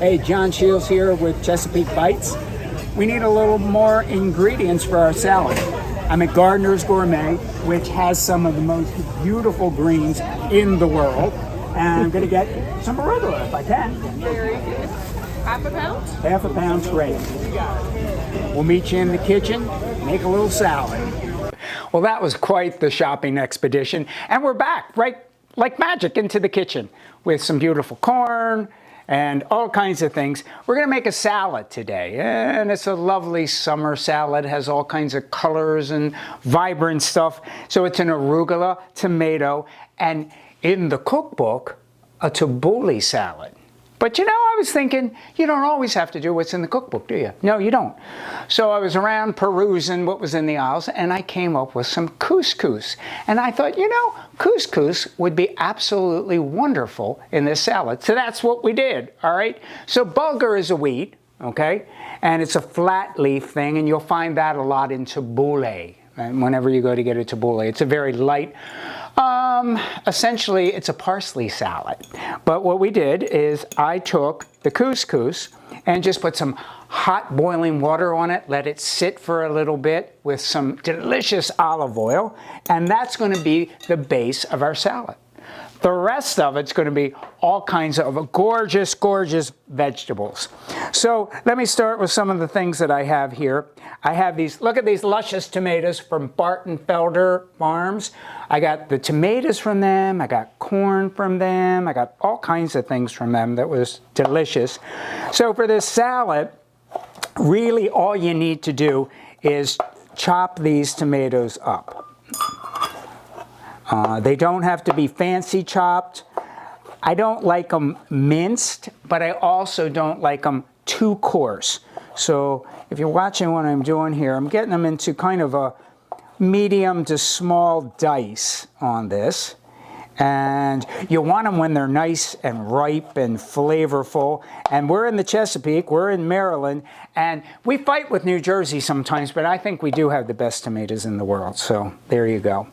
Hey, John Shields here with Chesapeake Bites. We need a little more ingredients for our salad. I'm at Gardener's Gourmet, which has some of the most beautiful greens in the world. And I'm going to get some arugula if I can. Very good. Half a pound? Half a pound's great. We'll meet you in the kitchen, make a little salad. Well, that was quite the shopping expedition. And we're back, right like magic, into the kitchen with some beautiful corn and all kinds of things. We're going to make a salad today, and it's a lovely summer salad. It has all kinds of colors and vibrant stuff. So it's an arugula, tomato, and in the cookbook, a tabbouleh salad. But you know, I was thinking, you don't always have to do what's in the cookbook, do you? No, you don't. So I was around perusing what was in the aisles, and I came up with some couscous. And I thought, you know, couscous would be absolutely wonderful in this salad. So that's what we did, all right? So bulgur is a wheat, okay? And it's a flat leaf thing, and you'll find that a lot in tabbouleh. And whenever you go to get a tabbouleh, it's a very light, essentially it's a parsley salad. But what we did is I took the couscous and just put some hot boiling water on it, let it sit for a little bit with some delicious olive oil, and that's going to be the base of our salad. The rest of it's going to be all kinds of gorgeous, gorgeous vegetables. So let me start with some of the things that I have here. I have these, look at these luscious tomatoes from Bartenfelder Farms. I got the tomatoes from them, I got corn from them, I got all kinds of things from them that was delicious. So for this salad, really all you need to do is chop these tomatoes up. They don't have to be fancy chopped. I don't like them minced, but I also don't like them too coarse. So if you're watching what I'm doing here, I'm getting them into kind of a medium to small dice on this. And you want them when they're nice and ripe and flavorful. And we're in the Chesapeake, we're in Maryland, and we fight with New Jersey sometimes, but I think we do have the best tomatoes in the world. So there you go.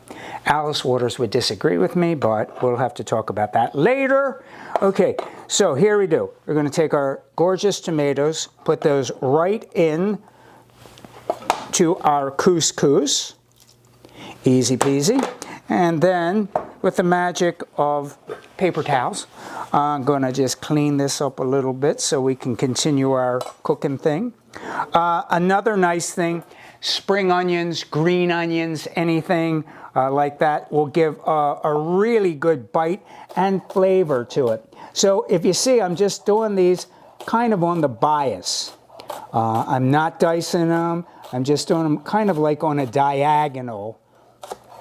Alice Waters would disagree with me, but we'll have to talk about that later. Okay, so here we do. We're going to take our gorgeous tomatoes, put those right in to our couscous. Easy peasy. And then, with the magic of paper towels, I'm going to just clean this up a little bit so we can continue our cooking thing. Another nice thing, spring onions, green onions, anything like that will give a really good bite and flavor to it. So if you see, I'm just doing these kind of on the bias. I'm not dicing them. I'm just doing them kind of like on a diagonal.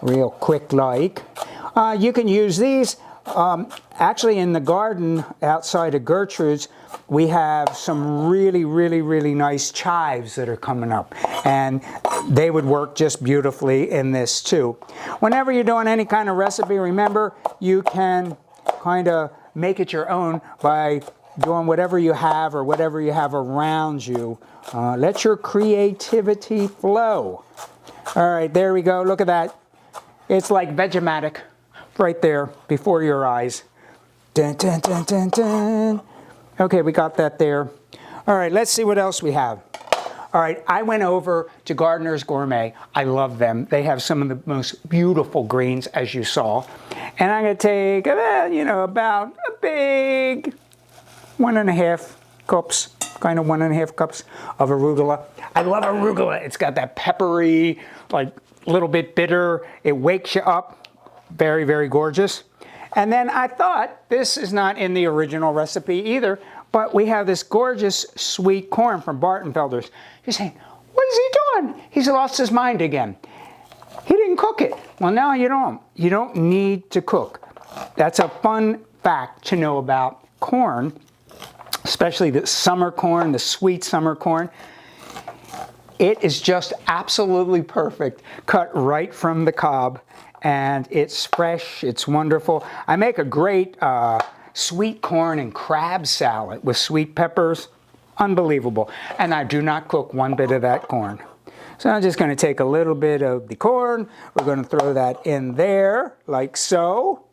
Real quick like. You can use these. Actually in the garden outside of Gertrude's, we have some really, really, really nice chives that are coming up. And they would work just beautifully in this too. Whenever you're doing any kind of recipe, remember, you can kind of make it your own by doing whatever you have or whatever you have around you. Let your creativity flow. All right, there we go. Look at that. It's like Vegematic right there before your eyes. Dun, dun, dun, dun, dun. Okay, we got that there. All right, let's see what else we have. All right, I went over to Gardener's Gourmet. I love them. They have some of the most beautiful greens, as you saw. And I'm going to take, you know, about a big 1.5 cups, kind of 1.5 cups of arugula. I love arugula. It's got that peppery, like, little bit bitter. It wakes you up. Very, very gorgeous. And then I thought, this is not in the original recipe either, but we have this gorgeous sweet corn from Bartenfelder's. You're saying, what is he doing? He's lost his mind again. He didn't cook it. Well, now you don't. You don't need to cook. That's a fun fact to know about corn, especially the summer corn, the sweet summer corn. It is just absolutely perfect, cut right from the cob, and it's fresh, it's wonderful. I make a great sweet corn and crab salad with sweet peppers, unbelievable. And I do not cook one bit of that corn. So I'm just going to take a little bit of the corn, we're going to throw that in there, like so.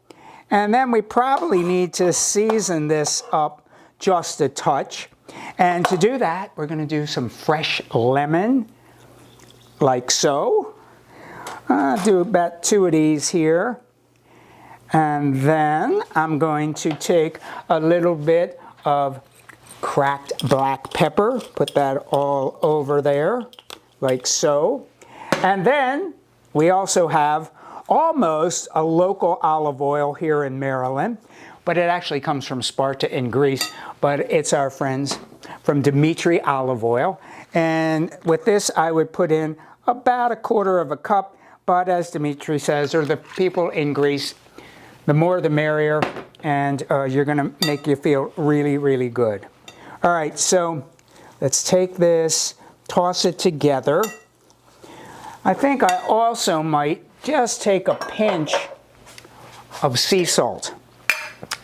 And then we probably need to season this up just a touch. And to do that, we're going to do some fresh lemon, like so. I'll do about 2 of these here. And then I'm going to take a little bit of cracked black pepper, put that all over there, like so. And then we also have almost a local olive oil here in Maryland, but it actually comes from Sparta in Greece, but it's our friends from Dimitri olive oil. And with this, I would put in about 1/4 cup, but as Dimitri says, or the people in Greece, the more the merrier, and you're gonna make you feel really, really good. All right, so let's take this, toss it together. I think I also might just take a pinch of sea salt.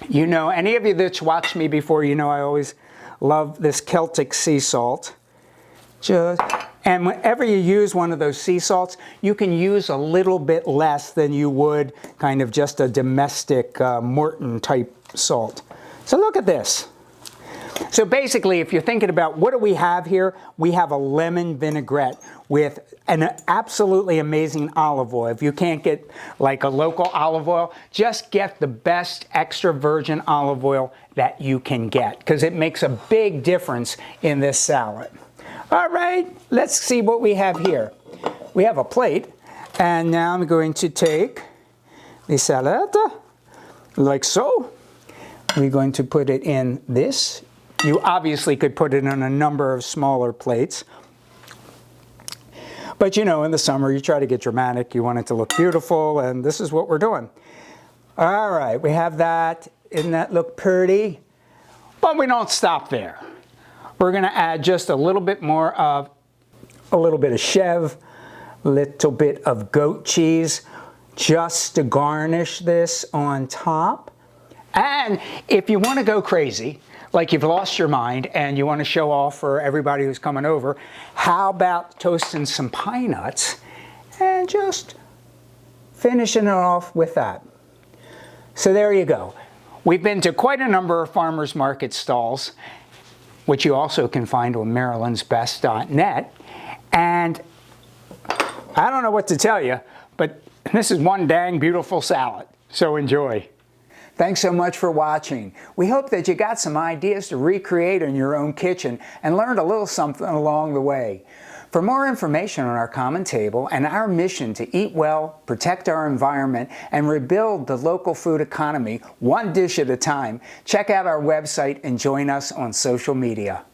You know, any of you that's watched me before, you know I always love this Celtic sea salt. And whenever you use one of those sea salts, you can use a little bit less than you would kind of just a domestic Morton type salt. So look at this. So basically, if you're thinking about what do we have here, we have a lemon vinaigrette with an absolutely amazing olive oil. If you can't get like a local olive oil, just get the best extra virgin olive oil that you can get, because it makes a big difference in this salad. All right, let's see what we have here. We have a plate, and now I'm going to take the salad, like so. We're going to put it in this. You obviously could put it on a number of smaller plates. But you know, in the summer, you try to get dramatic. You want it to look beautiful, and this is what we're doing. All right, we have that. Doesn't that look pretty? But we don't stop there. We're going to add just a little bit more of a little bit of chev, little bit of goat cheese, just to garnish this on top. And if you want to go crazy, like you've lost your mind and you want to show off for everybody who's coming over, how about toasting some pine nuts and just finishing it off with that? So there you go. We've been to quite a number of farmers market stalls, which you also can find on marylandsbest.net. And I don't know what to tell you, but this is one dang beautiful salad. So enjoy. Thanks so much for watching. We hope that you got some ideas to recreate in your own kitchen and learned a little something along the way. For more information on our common table and our mission to eat well, protect our environment, and rebuild the local food economy one dish at a time, check out our website and join us on social media.